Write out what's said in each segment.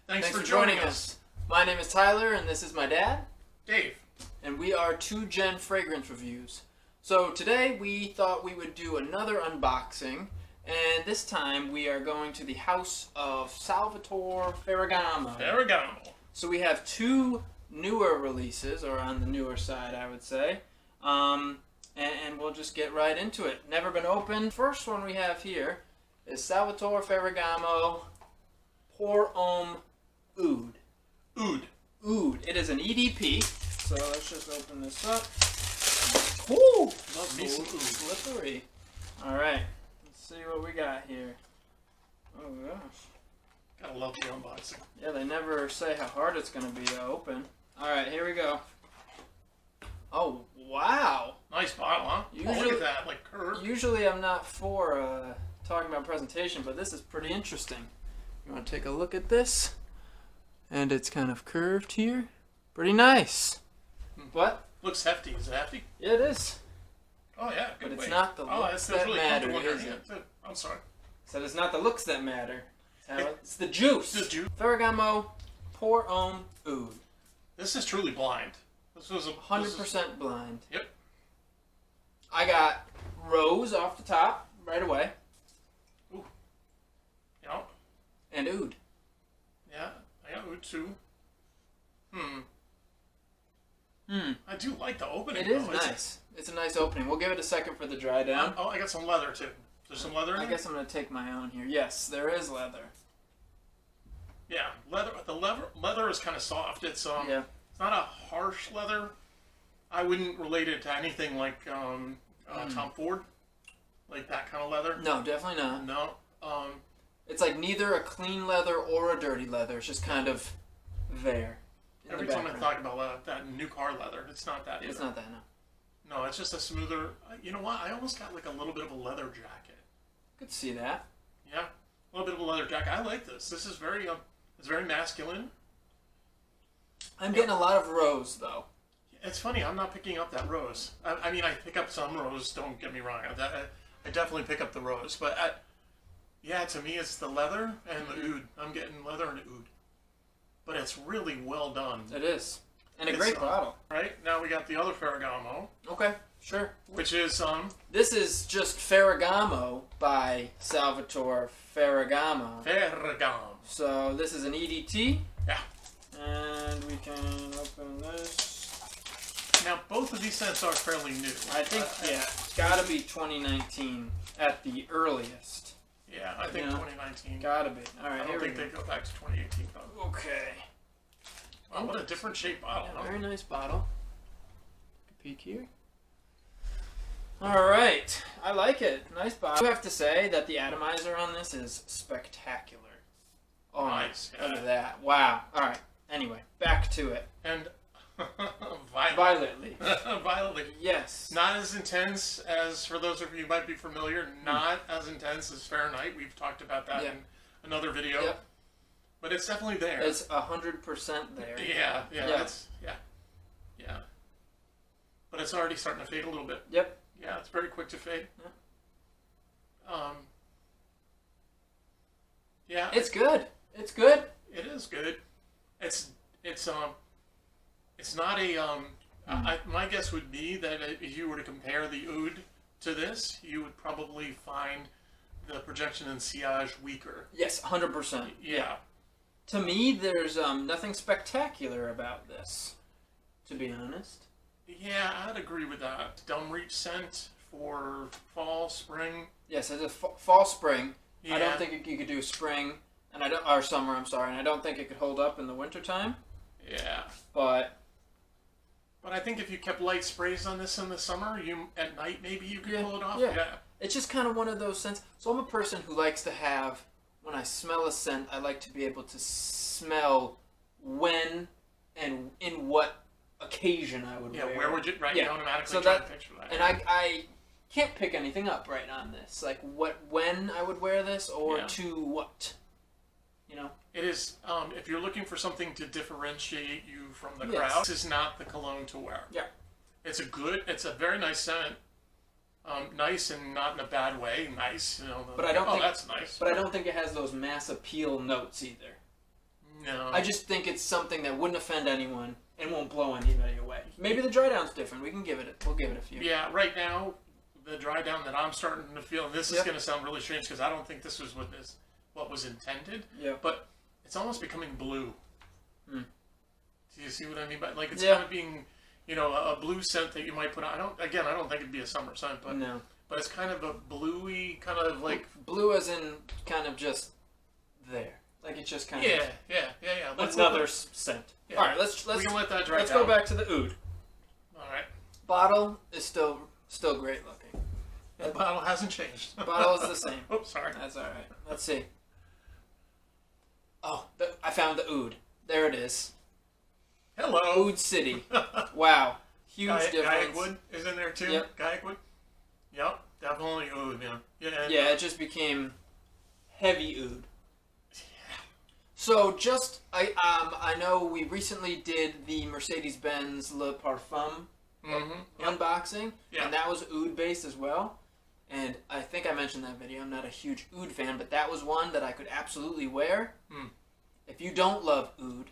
Thanks for joining us. My name is Tyler, and this is my dad, Dave. And we are 2Gen Fragrance Reviews. So today we thought we would do another unboxing, and this time we are going to the house of Salvatore Ferragamo. Ferragamo. So we have two newer releases, or on the newer side I would say, and we'll just get right into it. Never been opened. First one we have here is Salvatore Ferragamo Pour Homme Oud. Oud. It is an EDP. So let's just open this up. Ooh, Love me some oud. Slippery. All right, let's see what we got here. Oh gosh. Gotta love the unboxing. Yeah, they never say how hard it's gonna be to open. All right, here we go. Oh wow. Nice bottle, huh? Look at that, like curved. Usually I'm not for talking about presentation, but this is pretty interesting. You want to take a look at this? And it's kind of curved here. Pretty nice. What? Looks hefty. Is it hefty? Yeah, it is. Oh yeah, good But it's weight. not the looks that really matter, comfortable is in your it? hand, too. I'm sorry. So it's not the looks that matter. It's the juice. The juice. Ferragamo Pour Homme Oud. This is truly blind. This was 100% blind. Yep. I got rose off the top right away. Ooh. You know? And oud. Yeah, I got oud too. Hmm. I do like the opening. It is though. nice. It's a nice opening. We'll give it a second for the dry down. Oh, I got some leather too. There's some leather in I it? guess I'm going to take my own here. Yes, there is leather. Yeah, leather. The leather is kind of soft. It's Yeah. It's not a harsh leather. I wouldn't relate it to anything like Tom Ford, like that kind of leather. No, definitely not. No. It's like neither a clean leather or a dirty leather. It's just kind of there. Every time I talk about that new car leather, it's not that either. It's not that, no. No, it's just a smoother. You know what? I almost got like a little bit of a leather jacket. Could see that. Yeah, a little bit of a leather jacket. I like this. This is very it's very masculine. I'm getting a lot of rose, though. It's funny. I'm not picking up that rose. I mean, I pick up some rose. Don't get me wrong. I definitely pick up the rose, but yeah, to me, it's the leather and the oud. I'm getting leather and oud, but it's really well done. It is, and a great bottle. Right now, we got the other Ferragamo. Okay, sure. Which is This is just Ferragamo by Salvatore Ferragamo. Ferragamo. So this is an EDT. Yeah. And we can open this. Now, both of these scents are fairly new. I think, yeah, it's got to be 2019 at the earliest. Yeah, I think 2019. Got to be. All right, I don't think they go back to 2018, though. Okay. Wow, what a different shaped bottle. Yeah, very nice bottle. Take a peek here. All right. I like it. Nice bottle. I have to say that the atomizer on this is spectacular. Oh, nice. Look at that. Wow. All right. Anyway, back to it. And Violetly. Violetly. Yes. Not as intense as, for those of you who might be familiar, not as intense as Fahrenheit. We've talked about that in another video. Yep. But it's definitely there. It's 100% there. Yeah. But it's already starting to fade a little bit. Yep. Yeah, it's very quick to fade. Yeah. It's good. It's good. It is good. It's not a my guess would be that if you were to compare the oud to this, you would probably find the projection and sillage weaker. Yes, 100%. Yeah. To me, there's nothing spectacular about this, to be honest. Yeah, I'd agree with that. Dumb-reach scent for fall, spring. Yes, it's a fall, spring. Yeah. I don't think you could do spring, or summer, I'm sorry, and I don't think it could hold up in the wintertime. Yeah. But I think if you kept light sprays on this in the summer, at night maybe you could pull it off. Yeah. It's just kind of one of those scents. So I'm a person who likes to have, when I smell a scent, I like to be able to smell when and in what occasion I would wear. Yeah, where would you, right? Yeah. You automatically so try to picture that. And I can't pick anything up right on this. Like when I would wear this or to what. You know? It is, if you're looking for something to differentiate you from the crowd, this is not the cologne to wear. Yeah. It's a very nice scent. Nice and not in a bad way. Nice, you know. But I don't think that's nice. But I don't think it has those mass appeal notes either. No. I just think it's something that wouldn't offend anyone and won't blow anybody away. Maybe the dry down's different. We'll give it a few. Yeah, right now, the dry down that I'm starting to feel, and this is going to sound really strange because I don't think this was what was intended. Yeah. But it's almost becoming blue. Do you see what I mean? But like it's kind of being, a blue scent that you might put on. I don't think it'd be a summer scent, but no. But it's kind of a bluey, kind of like blue, as in kind of just there. Like it's just kind of yeah. Another scent. Yeah. All right, let's we can let that dry Let's down. go back to the oud. All right. Bottle is still great looking. The bottle hasn't changed. Bottle is the same. Oops, sorry. That's all right. Let's see. Oh, I found the oud. There it is. Hello. Oud City. Wow. Huge difference. Gaiac wood is in there too. Yep. Gaiac wood. Yep, definitely oud. Yeah. Yeah, it just became heavy oud. So I know we recently did the Mercedes-Benz Le Parfum unboxing, and that was oud based as well. And I think I mentioned that video. I'm not a huge oud fan, but that was one that I could absolutely wear. If you don't love oud,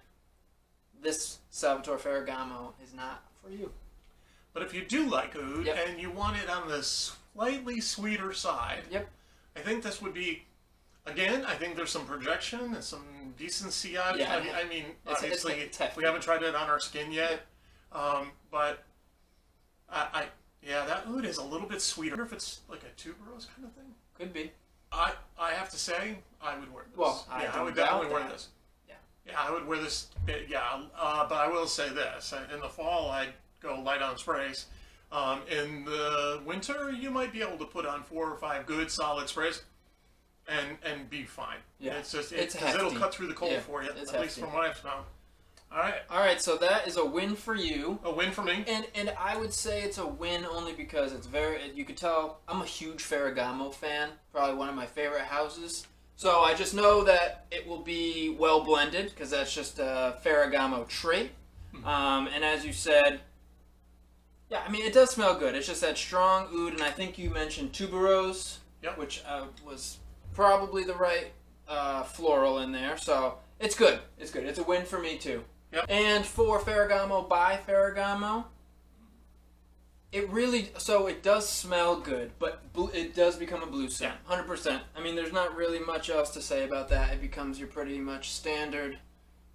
this Salvatore Ferragamo is not for you. But if you do like oud and you want it on the slightly sweeter side, I think this would be. Again, I think there's some projection and some decency on it. Yeah, I mean, obviously, it's we haven't tried it on our skin yet, but that oud is a little bit sweeter. I wonder if it's like a tuberose kind of thing. Could be. I have to say, I would wear this. Well, I would definitely wear this. Yeah, I would wear this. But I will say this: in the fall, I'd go light on sprays. In the winter, you might be able to put on 4 or 5 good solid sprays. And be fine. Yeah, it's just because it'll cut through the cold for you. At least from what I've found. All right. So that is a win for you. A win for me. And I would say it's a win only because it's you could tell I'm a huge Ferragamo fan. Probably one of my favorite houses. So I just know that it will be well blended because that's just a Ferragamo trait. And as you said, I mean it does smell good. It's just that strong oud, and I think you mentioned tuberose, which was probably the right floral in there, so it's good. It's good. It's a win for me too. Yep. And for Ferragamo by Ferragamo, it does smell good, but it does become a blue scent, 100%. I mean, there's not really much else to say about that. It becomes your pretty much standard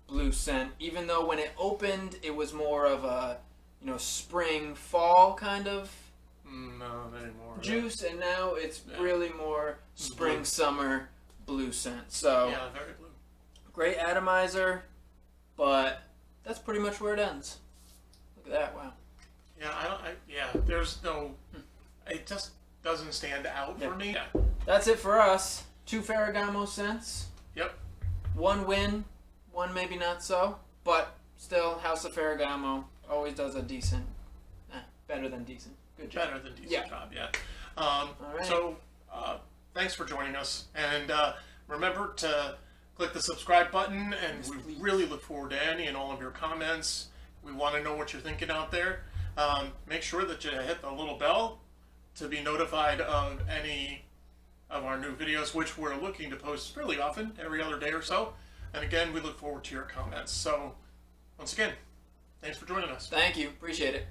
blue scent. Even though when it opened, it was more of a spring fall kind of. Not anymore. Juice, and now it's really more spring, summer blue scent. So very blue. Great atomizer, but that's pretty much where it ends. Look at that! Wow. There's no. It just doesn't stand out for me. Yeah. That's it for us. 2 Ferragamo scents. Yep. 1 win, 1 maybe not so, but still, House of Ferragamo always does a decent, better than decent. Good job. Better than decent job, All right. So, thanks for joining us. And remember to click the subscribe button. And we really look forward to any and all of your comments. We want to know what you're thinking out there. Make sure that you hit the little bell to be notified of any of our new videos, which we're looking to post fairly often, every other day or so. And again, we look forward to your comments. So, once again, thanks for joining us. Thank you. Appreciate it.